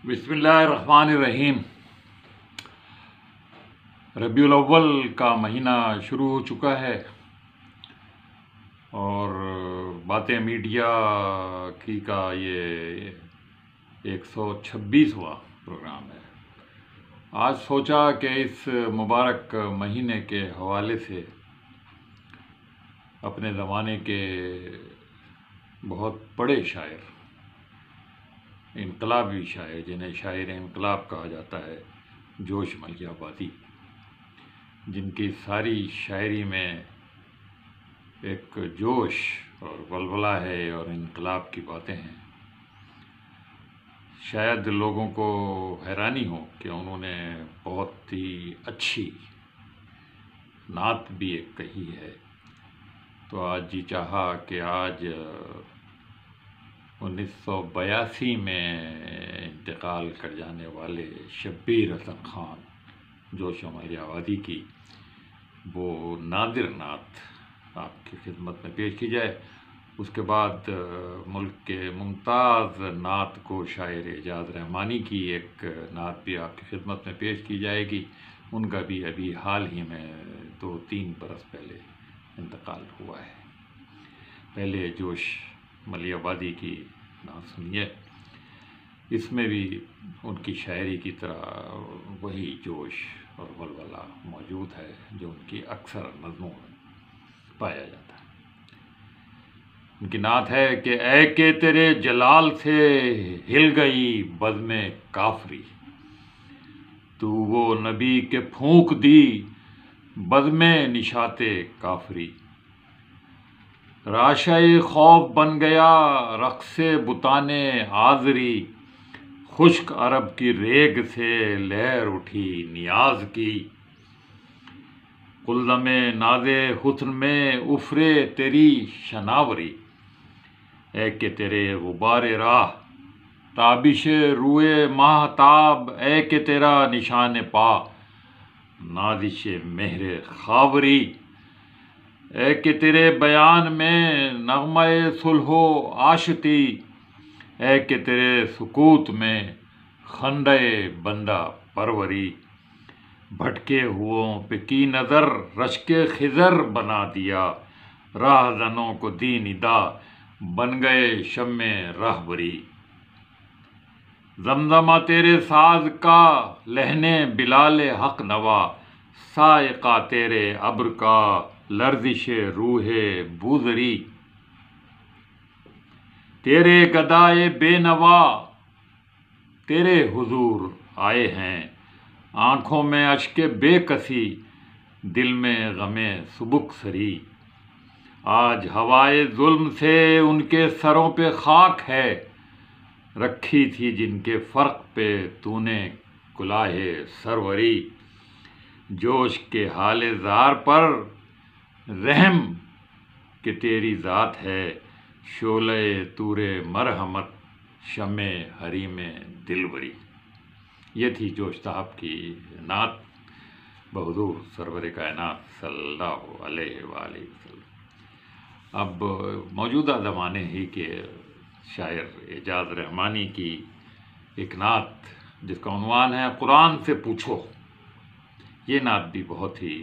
بسم اللہ الرحمن الرحیم۔ ربیع الاول کا مہینہ شروع ہو چکا ہے اور باتیں میڈیا کی کا یہ 126واں پروگرام ہے۔ آج سوچا کہ اس مبارک مہینے کے حوالے سے اپنے زمانے کے بہت بڑے شاعر، انقلابی شاعر، جنہیں شاعر انقلاب کہا جاتا ہے، جوش ملیح آبادی، جن کی ساری شاعری میں ایک جوش اور ولولہ ہے اور انقلاب کی باتیں ہیں۔ شاید لوگوں کو حیرانی ہو کہ انہوں نے بہت ہی اچھی نعت بھی ایک کہی ہے، تو آج جی چاہا کہ آج 1982 میں انتقال کر جانے والے شبیر حسن خان جوش ملیح آبادی کی وہ نادر نعت آپ کی خدمت میں پیش کی جائے۔ اس کے بعد ملک کے ممتاز نعت کو شاعر اعجاز رحمانی کی ایک نعت بھی آپ کی خدمت میں پیش کی جائے گی۔ ان کا بھی ابھی حال ہی میں 2-3 برس پہلے انتقال ہوا ہے۔ پہلے جوش ملیح آبادی کی نعت سنیے، اس میں بھی ان کی شاعری کی طرح وہی جوش اور ولولہ موجود ہے جو ان کی اکثر نظموں میں پایا جاتا ہے۔ ان کی نعت ہے کہ اے کہ تیرے جلال سے ہل گئی بزم کافری، تو وہ نبی کے پھونک دی بزم نشاط کافری، راشۂ خوف بن گیا رقص بتان آزری، خشک عرب کی ریگ سے لہر اٹھی نیاز کی، قلزم ناز حسن میں افرے تیری شناوری، اے کہ تیرے غبار راہ تابش روئے ماہتاب، اے کہ تیرا نشان پا نازش مہر خاوری، اے کہ تیرے بیان میں نغمہ صلح و آشتی، اے کہ تیرے سکوت میں خندۂ بندہ پروری، بھٹکے ہوئوں پہ کی نظر رشک خضر بنا دیا، راہ زنوں کو دی ندا بن گئے شمع راہبری، زمزمہ تیرے ساز کا لحن بلال حق نوا، صاعقہ تیرے ابر کا لرزش روح بوذری، تیرے گدائے بے نوا تیرے حضور آئے ہیں، آنکھوں میں اشک بے کسی دل میں غم سبک سری، آج ہوائے ظلم سے ان کے سروں پہ خاک ہے، رکھی تھی جن کے فرق پہ تو نے کلاه سروری، جوش کے حال زار پر رحم کہ تیری ذات ہے، شعلہ طور مرحمت شمع حریم دلبری۔ یہ تھی جوش صاحب کی نعت بحضور سرور کائنات صلی اللہ علیہ وآلہ وسلم۔ اب موجودہ زمانے ہی کے شاعر اعجاز رحمانی کی ایک نعت جس کا عنوان ہے قرآن سے پوچھو، یہ نعت بھی بہت ہی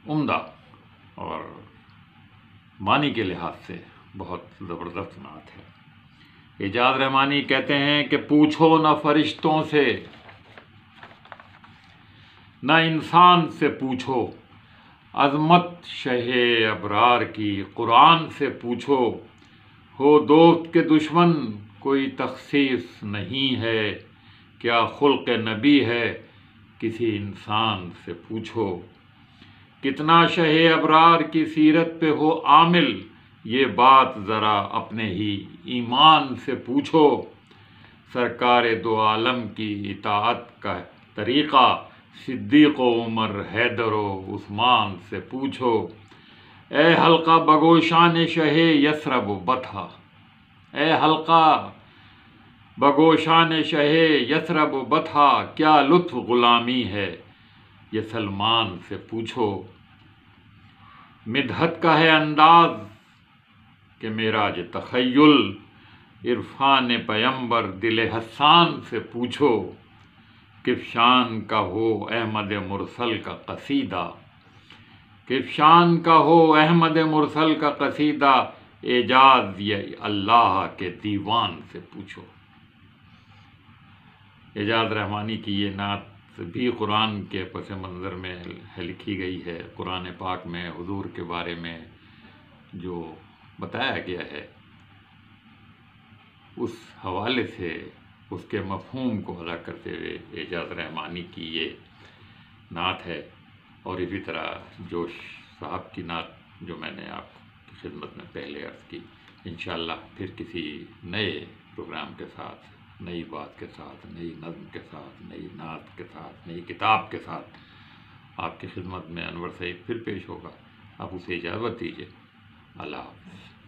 عمدہ اور معنی کے لحاظ سے بہت زبردست نعت ہے۔ اعجاز رحمانی کہتے ہیں کہ پوچھو نہ فرشتوں سے نہ انسان سے پوچھو، عظمت شہ ابرار کی قرآن سے پوچھو، ہو دوست کے دشمن کوئی تخصیص نہیں ہے، کیا خلق نبی ہے کسی انسان سے پوچھو، کتنا شہ ابرار کی سیرت پہ ہو عامل، یہ بات ذرا اپنے ہی ایمان سے پوچھو، سرکار دو عالم کی اطاعت کا طریقہ صدیق و عمر حیدر و عثمان سے پوچھو، اے حلقہ بگوشان شہ یثرب و بطحہ، اے حلقہ بگوشان شہ یثرب و بطحہ، کیا لطف غلامی ہے یہ سلمان سے پوچھو، مدحت کا ہے انداز کہ معراج تخیل، عرفان پیمبر دل حسان سے پوچھو، کفشان کا ہو احمد مرسل کا قصیدہ، کفشان کا ہو احمد مرسل کا قصیدہ، اعجاز یہ اللہ کے دیوان سے پوچھو۔ اعجاز رحمانی کی یہ نعت بھی قرآن کے پس منظر میں لکھی گئی ہے۔ قرآن پاک میں حضور کے بارے میں جو بتایا گیا ہے اس حوالے سے اس کے مفہوم کو ادا کرتے ہوئے اعجاز رحمانی کی یہ نعت ہے۔ اور اسی طرح جوش صاحب کی نعت جو میں نے آپ کی خدمت میں پہلے عرض کی، انشاءاللہ پھر کسی نئے پروگرام کے ساتھ، نئی بات کے ساتھ، نئی نظم کے ساتھ، نئی نعت کے ساتھ، نئی کتاب کے ساتھ آپ کی خدمت میں انور سعید پھر پیش ہوگا۔ آپ اسے اجازت دیجیے۔ اللہ حافظ۔